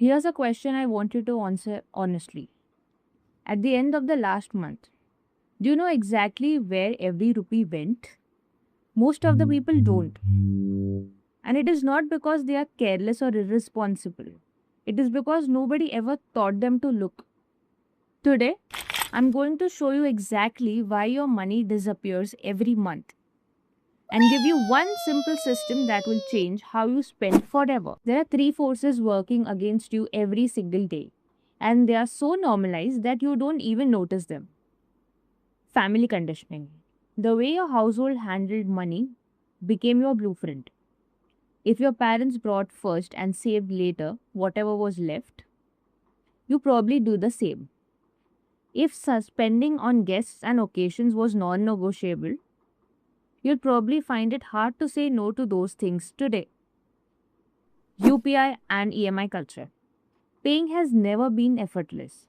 Here's a question I want you to answer honestly. At the end of the last month, do you know exactly where every rupee went? Most of the people don't. And it is not because they are careless or irresponsible. It is because nobody ever taught them to look. Today, I'm going to show you exactly why your money disappears every month and give you one simple system that will change how you spend forever. There are three forces working against you every single day, and they are so normalized that you don't even notice them. Family conditioning. The way your household handled money became your blueprint. If your parents brought first and saved later whatever was left, you probably do the same. If spending on guests and occasions was non negotiable, you'd probably find it hard to say no to those things today. UPI and EMI culture. Paying has never been effortless.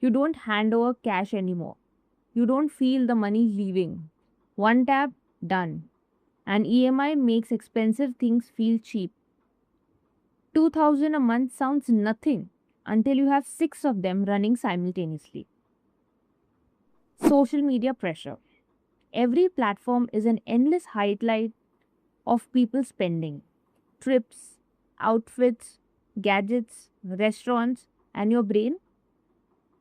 You don't hand over cash anymore. You don't feel the money leaving. One tap, done. And EMI makes expensive things feel cheap. 2000 a month sounds nothing until you have 6 of them running simultaneously. Social media pressure. Every platform is an endless highlight of people spending. Trips, outfits, gadgets, restaurants, and your brain,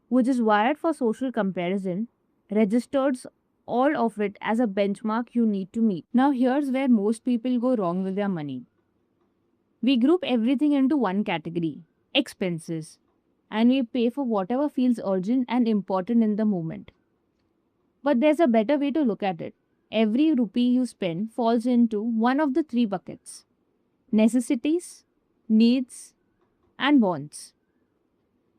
which is wired for social comparison, registers all of it as a benchmark you need to meet. Now, here's where most people go wrong with their money. We group everything into one category, expenses, and we pay for whatever feels urgent and important in the moment. But there's a better way to look at it. Every rupee you spend falls into one of the three buckets: necessities, needs, and wants.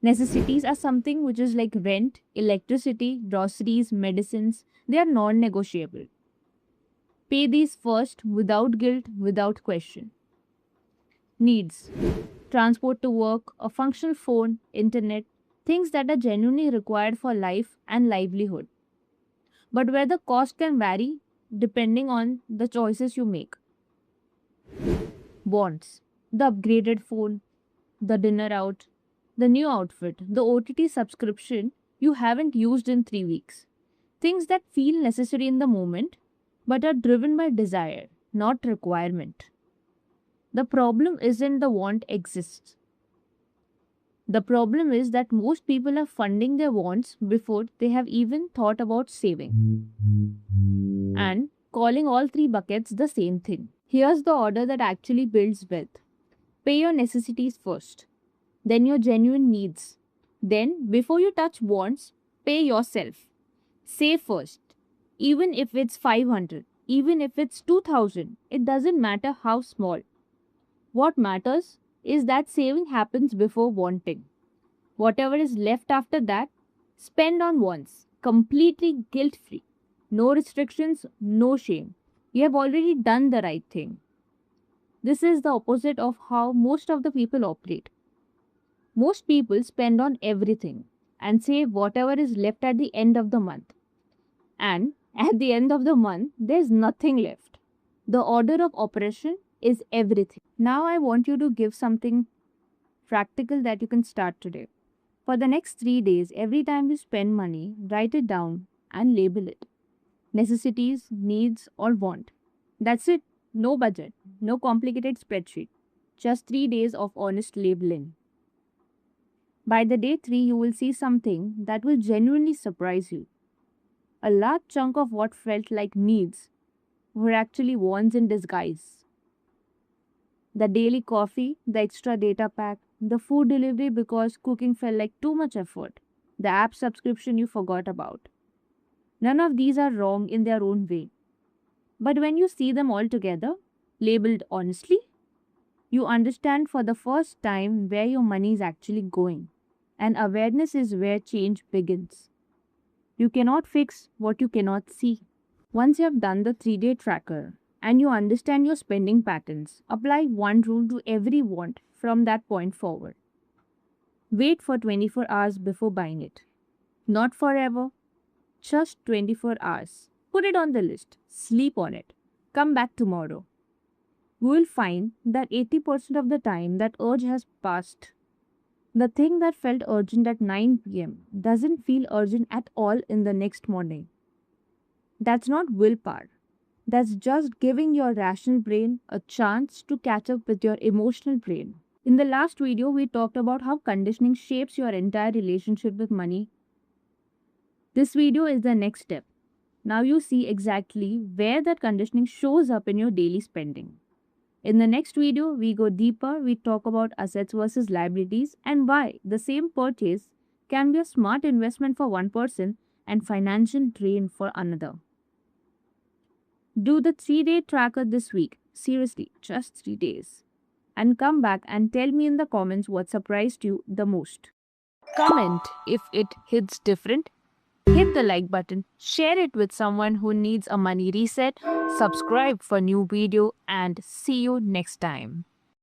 Necessities are something which is like rent, electricity, groceries, medicines. They are non negotiable. Pay these first without guilt, without question. Needs: transport to work, a functional phone, internet, things that are genuinely required for life and livelihood, but where the cost can vary depending on the choices you make. Wants: the upgraded phone, the dinner out, the new outfit, the OTT subscription you haven't used in 3 weeks. Things that feel necessary in the moment but are driven by desire, not requirement. The problem isn't the want exists. The problem is that most people are funding their wants before they have even thought about saving and calling all three buckets the same thing. Here's the order that actually builds wealth: pay your necessities first, then your genuine needs. Then, before you touch wants, pay yourself. Save first. Even if it's 500, even if it's 2000, it doesn't matter how small. What matters is that saving happens before wanting. Whatever is left after that, spend on wants, completely guilt free. No restrictions, no shame. You have already done the right thing. This is the opposite of how most of the people operate. Most people spend on everything and save whatever is left at the end of the month. And at the end of the month, there's nothing left. The order of operation is everything. Now, I want you to give something practical that you can start today. For the next 3 days, every time you spend money, write it down and label it: necessities, needs, or want. That's it. No budget, no complicated spreadsheet. Just 3 days of honest labeling. By the day 3, you will see something that will genuinely surprise you. A large chunk of what felt like needs were actually wants in disguise. The daily coffee, the extra data pack, the food delivery because cooking felt like too much effort, the app subscription you forgot about. None of these are wrong in their own way. But when you see them all together, labeled honestly, you understand for the first time where your money is actually going. And awareness is where change begins. You cannot fix what you cannot see. Once you have done the 3-day tracker and you understand your spending patterns, apply one rule to every want from that point forward. Wait for 24 hours before buying it. Not forever, just 24 hours. Put it on the list. Sleep on it. Come back tomorrow. You will find that 80% of the time that urge has passed. The thing that felt urgent at 9 p.m. doesn't feel urgent at all in the next morning. That's not willpower. That's just giving your rational brain a chance to catch up with your emotional brain. In the last video, we talked about how conditioning shapes your entire relationship with money. This video is the next step. Now you see exactly where that conditioning shows up in your daily spending. In the next video, we go deeper, we talk about assets versus liabilities and why the same purchase can be a smart investment for one person and financial drain for another. Do the 3-day tracker this week. Seriously, just 3 days. And come back and tell me in the comments what surprised you the most. Comment if it hits different. Hit the like button, share it with someone who needs a money reset, subscribe for new video and see you next time.